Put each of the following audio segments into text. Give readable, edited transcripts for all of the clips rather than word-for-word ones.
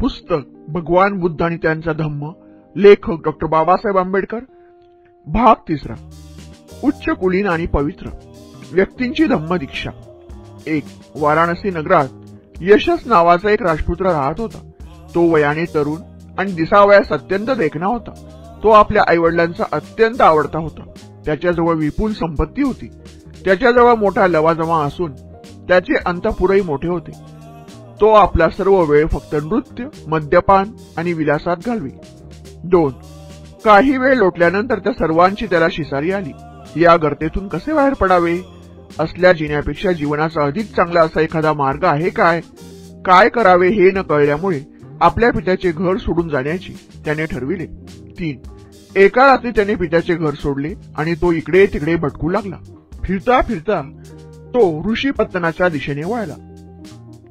पुस्तक भगवान बुद्ध आणि त्यांचा धम्म, लेखक डॉ. बाबासाहेब आंबेडकर. भाग 3. उच्च कुलीन आणि पवित्र व्यक्तींची धम्म दीक्षा. 1. वाराणसी नगरात यशस नावाचा एक राजपुत्र राहत होता. तो वयाने तरुण आणि दिसावयास अत्यंत देखणा होता. तो आपल्या आईवडिलांचा अत्यंत आवडता होता. त्याच्याजवळ विपुल संपत्ती होती. त्याच्याजवळ मोठा लवाजमा असून त्याचे अंतःपुरही मोठे होते. तो आपला सर्व वेळ फक्त नृत्य, मद्यपान आणि विलासात घालवी. 2. काही वेळ लोटल्यानंतर त्या सर्वांची त्याला शिसारी आली. या गर्तेतून कसे बाहेर पडावे? असल्या जिण्यापेक्षा जीवनाचा अधिक चांगला असा एखादा मार्ग आहे काय? काय करावे हे न कळल्यामुळे आपल्या पित्याचे घर सोडून जाण्याची त्याने ठरविले. 3. एका रात्री त्याने पित्याचे घर सोडले आणि तो इकडे तिकडे भटकू लागला. फिरता फिरता तो ऋषीपत्तनाच्या दिशेने वळला.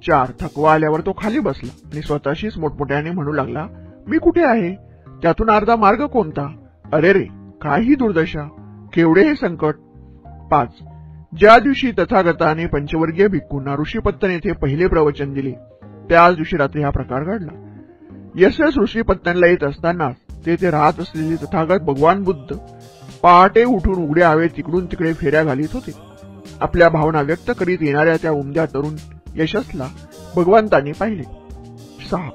4. थकवा आल्यावर तो खाली बसला आणि स्वतःशीच मोठमोठ्याने म्हणू लागला, मी कुठे आहे? त्यातून अर्धा मार्ग कोणता? अरे रे, काही दुर्दशा, केवढे हे संकट. 5. ज्या दिवशी तथागताने पंचवर्गीय भिक्खूंना ऋषीपत्तन येथे पहिले प्रवचन दिले, त्याच दिवशी रात्री हा प्रकार घडला. यशस ऋषीपत्तनला येत असतानाच तेथे राहत असलेले तथागत भगवान बुद्ध पहाटे उठून उघड्या हवेत तिकडून तिकडे फेऱ्या घालीत होते. आपल्या भावना व्यक्त करीत येणाऱ्या त्या उमद्या तरुण यशसला भगवंतांनी पाहिले. 6.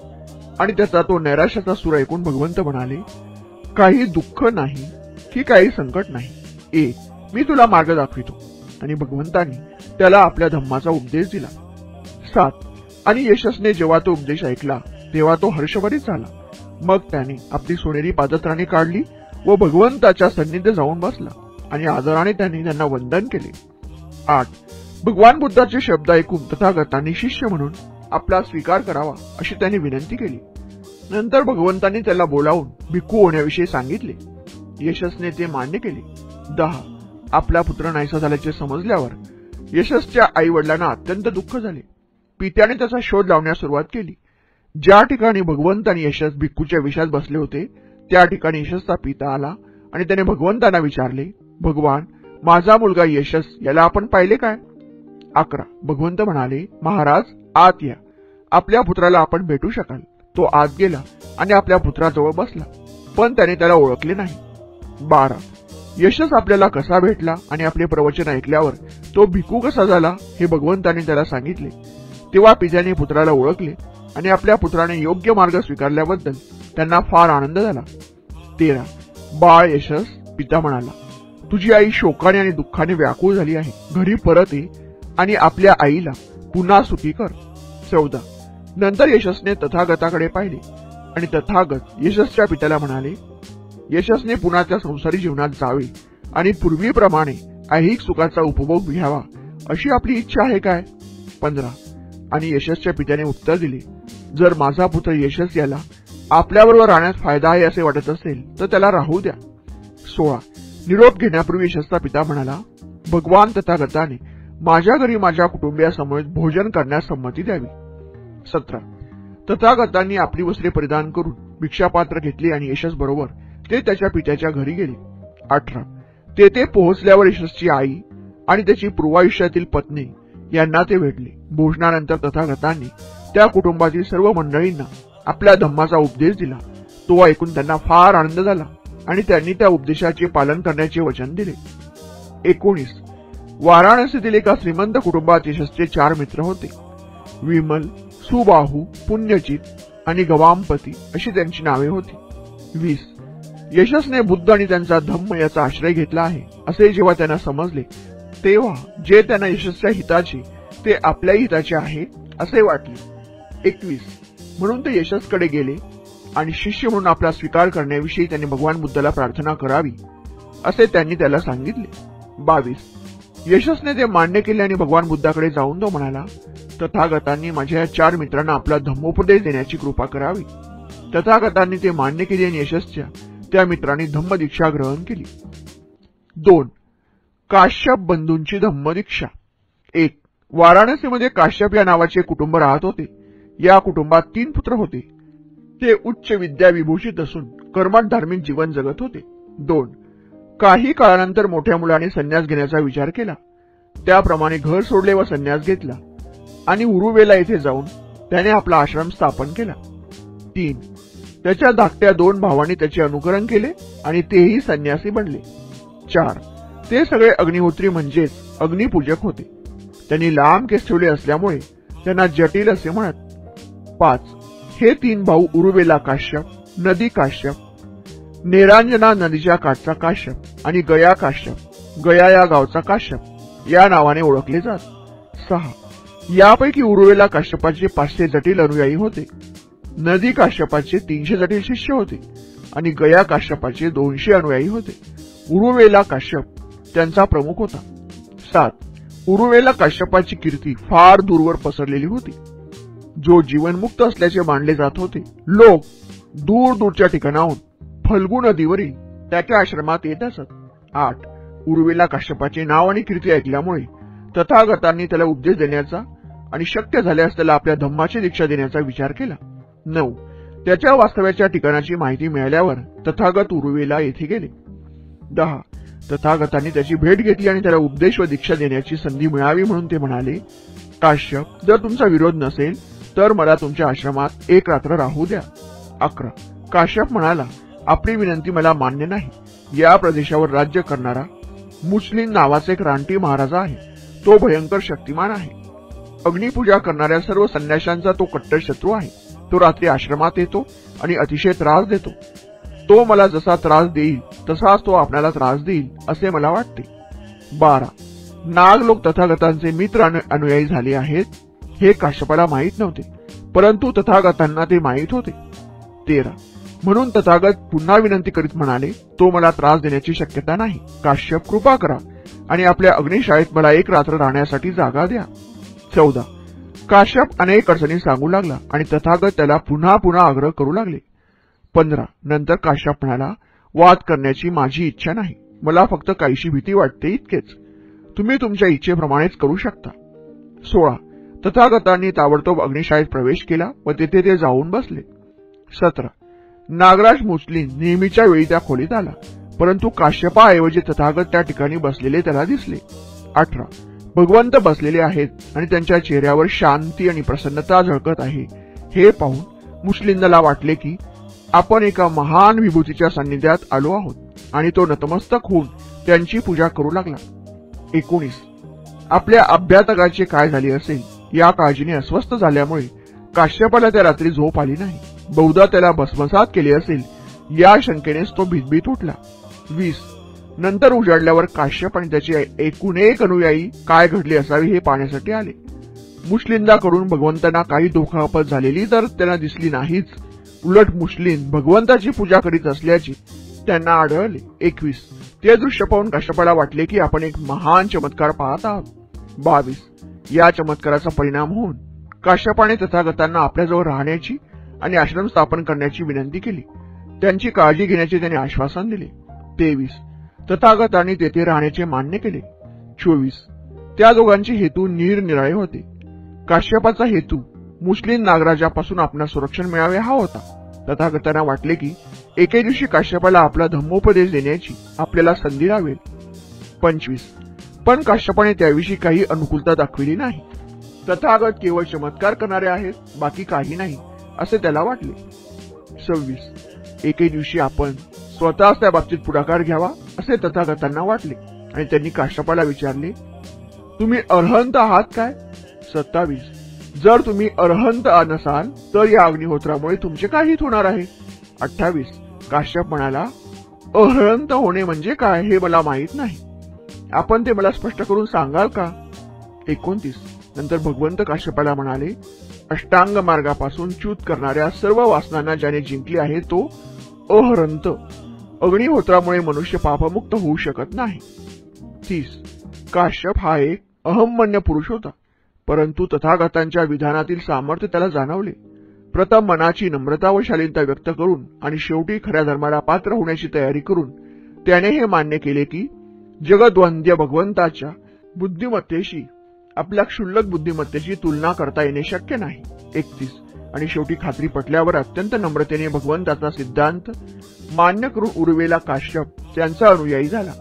आणि त्याचा तो नैराश्याचा सूर ऐकून भगवंत म्हणाले, काही दुःख नाही की काही संकट नाही. मी तुला मार्ग दाखवितो. आणि भगवंतांनी त्याला आपल्या धम्माचा उपदेश दिला. 7. आणि यशसने जेव्हा तो उपदेश ऐकला तेव्हा तो हर्षभरीत झाला. मग त्याने आपली सोनेरी पादत्राणे काढली व भगवंताच्या सन्निधी जाऊन बसला आणि आदराने त्यांना वंदन केले. 8. भगवान बुद्धाचे शब्द ऐकून तथागतांनी शिष्य म्हणून आपला स्वीकार करावा अशी त्यांनी विनंती केली. नंतर भगवंतांनी त्याला बोलावून भिक्खू होण्याविषयी सांगितले. यशसने ते मान्य केले. 10. आपला पुत्र नाहीसा झाल्याचे समजल्यावर यशसच्या आई वडिलांना अत्यंत दुःख झाले. पित्याने त्याचा शोध लावण्यास सुरुवात केली. ज्या ठिकाणी भगवंत आणि यशस भिक्खूच्या विषयात बसले होते त्या ठिकाणी यशसचा पिता आला आणि त्याने भगवंतांना विचारले, भगवान, माझा मुलगा यशस याला आपण पाहिले काय? 11. भगवंत म्हणाले, महाराज, आत या. आपल्या पुत्राला आपण भेटू शकाल. तो आत गेला आणि आपल्या पुत्राजवळ बसला, पण त्याने त्याला ओळखले नाही. 12. यशस आपल्याला कसा भेटला आणि आपले प्रवचन ऐकल्यावर तो भिक्खू कसा झाला हे भगवंतांनी त्याला सांगितले. तेव्हा पित्याने पुत्राला ओळखले आणि आपल्या पुत्राने योग्य मार्ग स्वीकारल्याबद्दल त्यांना फार आनंद झाला. 13. बाळ यशस, पिता म्हणाला, तुझी आई शोकाने आणि दुःखाने व्याकुळ झाली आहे. घरी परत ये आणि आपल्या आईला पुन्हा सुखी कर. 14. नंतर यशसने तथागताकडे पाहिले आणि तथागत यशसच्या पित्याला म्हणाले, यशसने पुन्हा त्या संसारी जीवनात जावे आणि पूर्वीप्रमाणे ऐहिक सुखाचा उपभोग घ्यावा अशी आपली इच्छा आहे काय? 15. आणि यशसच्या पित्याने उत्तर दिले, जर माझा पुत्र यशस याला आपल्याबरोबर राहण्यास फायदा आहे असे वाटत असेल तर त्याला राहू द्या. 16. निरोप घेण्यापूर्वी यशसचा पिता म्हणाला, भगवान तथागताने माझ्या घरी माझ्या कुटुंबियासमवेत भोजन करण्यास संमती द्यावी. 17. तथागतांनी आपली वस्त्रे परिधान करून भिक्षापात्र घेतले आणि यशस बरोबर ते त्याच्या पित्याच्या घरी गेले. 18. तेथे पोहोचल्यावर यशसची आई आणि त्याची पूर्वायुष्यातील पत्नी यांना ते भेटले. भोजनानंतर तथागतांनी त्या कुटुंबातील सर्व मंडळींना आपल्या धम्माचा उपदेश दिला. तो ऐकून त्यांना फार आनंद झाला आणि त्यांनी त्या उपदेशाचे पालन करण्याचे वचन दिले. 19. वाराणसीतील एका श्रीमंत कुटुंबात यशसचे 4 मित्र होते. विमल, सुबाहू, पुण्यचित आणि गवामपती अशी त्यांची नावे होती. 20. यशसने बुद्ध आणि त्यांचा धम्म याचा आश्रय घेतला आहे असे जेव्हा त्यांना समजले तेव्हा जे त्यांना यशसच्या हिताचे ते आपल्याही हिताचे आहे असे वाटले. 21. म्हणून ते यशसकडे गेले आणि शिष्य म्हणून आपला स्वीकार करण्याविषयी त्यांनी भगवान बुद्धाला प्रार्थना करावी असे त्यांनी त्याला सांगितले. 22. यशसने ते मान्य केले आणि भगवान बुद्धाकडे जाऊन तो म्हणाला, तथागतांनी माझ्या 4 मित्रांना आपला धम्मोपदेश देण्याची कृपा करावी. तथागतांनी ते मान्य केले आणि यशसच्या त्या मित्रांनी धम्मदीक्षा ग्रहण केली. 2. काश्यप बंधूंची धम्मदीक्षा. 1. वाराणसीमध्ये काश्यप या नावाचे कुटुंब राहत होते. या कुटुंबात 3 पुत्र होते. ते उच्च विद्या विभूषित असून कर्मठ धार्मिक जीवन जगत होते. 2. काही काळानंतर मोठ्या मुलाने संन्यास घेण्याचा विचार केला. त्याप्रमाणे घर सोडले व संन्यास घेतला आणि उरुवेला येथे जाऊन त्याने आपला आश्रम स्थापन केला. 3. त्याच्या धाकट्या 2 भावांनी त्याचे अनुकरण केले आणि तेही संन्यासी बनले. 4. ते सगळे अग्निहोत्री म्हणजेच अग्निपूजक होते. त्यांनी लांब केस ठेवले असल्यामुळे त्यांना जटिल असे म्हणत. 5. हे 3 भाऊ उरुवेला काश्यप, नदी काश्यप, नेरांजना नदीच्या काठचा काश्यप आणि गया काश्यप, गया या गावचा काश्यप या नावाने ओळखले जात. 6. यापैकी उरुवेला काश्यपाचे 500 जटिल अनुयायी होते. नदी काश्यपाचे 300 जटिल शिष्य होते आणि गया काश्यपाचे 200 अनुयायी होते. उरुवेला काश्यप त्यांचा प्रमुख होता. 7. उरुवेला काश्यपाची कीर्ती फार दूरवर पसरलेली होती. जो जीवनमुक्त असल्याचे मानले जात होते. लोक दूर दूरच्या ठिकाणाहून फल्गु नदीवरील त्याच्या आश्रमात येत असत. 8. उरुवेला काश्यपाचे नाव आणि कीर्ती ऐकल्यामुळे तथागतांनी त्याला उपदेश देण्याचा आणि शक्य झाल्यास त्याला आपल्या धम्माची दीक्षा देण्याचा विचार केला. 9. त्याच्या वास्तव्याच्या ठिकाणाची माहिती मिळाल्यावर तथागत उरुवेला येथे गेले. 10. तथागतांनी त्याची भेट घेतली आणि त्याला उपदेश व दीक्षा देण्याची संधी मिळावी म्हणून ते म्हणाले, काश्यप, जर तुमचा विरोध नसेल तर मला तुमच्या आश्रमात 1 रात्र राहू द्या. 11. काश्यप म्हणाला, आपली विनंती मला मान्य नाही. या प्रदेशावर राज्य करणारा मुस्लिम नावाचा एक रानटी महाराजा आहे. तो भयंकर शक्तिमान आहे. अग्निपूजा करणाऱ्या सर्व संन्याशांचा तो कट्टर शत्रू आहे. तो रात्री आश्रमात येतो आणि अतिशय त्रास देतो. तो मला जसा त्रास देईल तसाच तो आपल्याला त्रास देईल असे मला वाटते. 12. नाग लोक तथागतांचे मित्र अनुयायी झाले आहेत हे काश्यपाला माहीत नव्हते, परंतु तथागतांना ते माहीत होते. 13. म्हणून तथागत पुन्हा विनंती करीत म्हणाले, तो मला त्रास देण्याची शक्यता नाही. काश्यप, कृपा करा आणि आपल्या अग्निशाळेत मला 1 रात्र राहण्यासाठी जागा द्या. 14. काश्यप अनेक अडचणी सांगू लागला आणि तथागत त्याला पुन्हा पुन्हा आग्रह करू लागले. 15. नंतर काश्यप म्हणाला, वाद करण्याची माझी इच्छा नाही. मला फक्त काहीशी भीती वाटते इतकेच. तुम्ही तुमच्या इच्छेप्रमाणेच करू शकता. 16. तथागतांनी ताबडतोब अग्निशाळेत प्रवेश केला व तेथे ते जाऊन बसले. 17. नागराज मुस्लिम नेहमीच्या वेळी त्या खोलीत आला, परंतु काश्यपाऐवजी तथागत त्या ठिकाणी बसलेले त्याला दिसले. 18. भगवंत बसलेले आहेत आणि त्यांच्या चेहऱ्यावर शांती आणि प्रसन्नता झळकत आहे हे पाहून मुस्लिमला वाटले की आपण एका महान विभूतीच्या सान्निध्यात आलो आहोत आणि तो नतमस्तक होऊन त्यांची पूजा करू लागला. 19. आपल्या अभ्यातकाचे काय झाले असेल या काळजीने अस्वस्थ झाल्यामुळे काश्यपाला त्या रात्री झोप आली नाही. बहुधा त्याला भस्मसात केले असेल या शंकेनेच तो भीतभीत उठला. 20. नंतर उजाडल्यावर काश्यप आणि त्याचे एकूण 1 अनुयायी काय घडले असावे हे पाहण्यासाठी आले. मुस्लिमकडून भगवंतांना काही दुखापत झालेली तर त्यांना दिसली नाहीच. उलट मुस्लिम भगवंताची पूजा करीत असल्याचे त्यांना आढळले. 21. ते दृश्य पाहून काश्यपाला वाटले की आपण एक महान चमत्कार पाहत आहोत. 22. या चमत्काराचा परिणाम होऊन काश्यपाने तथागतांना आपल्याजवळ राहण्याची आणि आश्रम स्थापन करण्याची विनंती केली. त्यांची काळजी घेण्याचे त्याने आश्वासन दिले. 23. तथागतांनी तेथे राहण्याचे मान्य केले. 24. त्या दोघांचे हेतू निरनिराळे होते. काश्यपाचा हेतू मुस्लिम नागराजापासून आपणास संरक्षण मिळावे हा होता. तथागतांना वाटले की एके दिवशी काश्यपाला आपला धम्मोपदेश देण्याची आपल्याला संधी लावेल. 25. पण काश्यपाने त्याविषयी काही अनुकूलता दाखविली नाही. तथागत केवळ चमत्कार करणारे आहेत, बाकी काही नाही असे त्याला वाटले. 26. एके दिवशी आपण स्वतःच त्या बाबतीत पुढाकार घ्यावा असे तथागतांना वाटले आणि त्यांनी काश्यपाला विचारले, तुम्ही अरहंत आहात काय? 27. जर तुम्ही अरहंत नसाल तर या अग्निहोत्रामुळे तुमचे काय हित होणार आहे? 28. काश्यप म्हणाला, अरहंत होणे म्हणजे काय हे मला माहीत नाही. आपण ते मला स्पष्ट करून सांगाल का? 29. नंतर भगवंत काश्यपाला म्हणाले, अष्टांग मार्गापासून च्युत करणाऱ्या सर्व वासनांना ज्याने जिंकले आहे तो अहरंत. अग्निहोत्रामुळे मनुष्य पापमुक्त होऊ शकत नाही. 30. काश्यप हा एक अहमन्य पुरुष होता, परंतु तथागतांच्या विधानातील सामर्थ्य त्याला जाणवले. प्रथम मनाची नम्रता व शालीनता व्यक्त करून आणि शेवटी खऱ्या धर्माला पात्र होण्याची तयारी करून त्याने हे मान्य केले की जगद्वंद्य भगवंताच्या बुद्धिमत्तेशी आपल्या क्षुल्लक बुद्धिमत्तेची तुलना करता येणे शक्य नाही. 31. आणि शेवटी खात्री पटल्यावर अत्यंत नम्रतेने भगवंताचा सिद्धांत मान्य करून उरुवेला काश्यप त्यांचा अनुयायी झाला.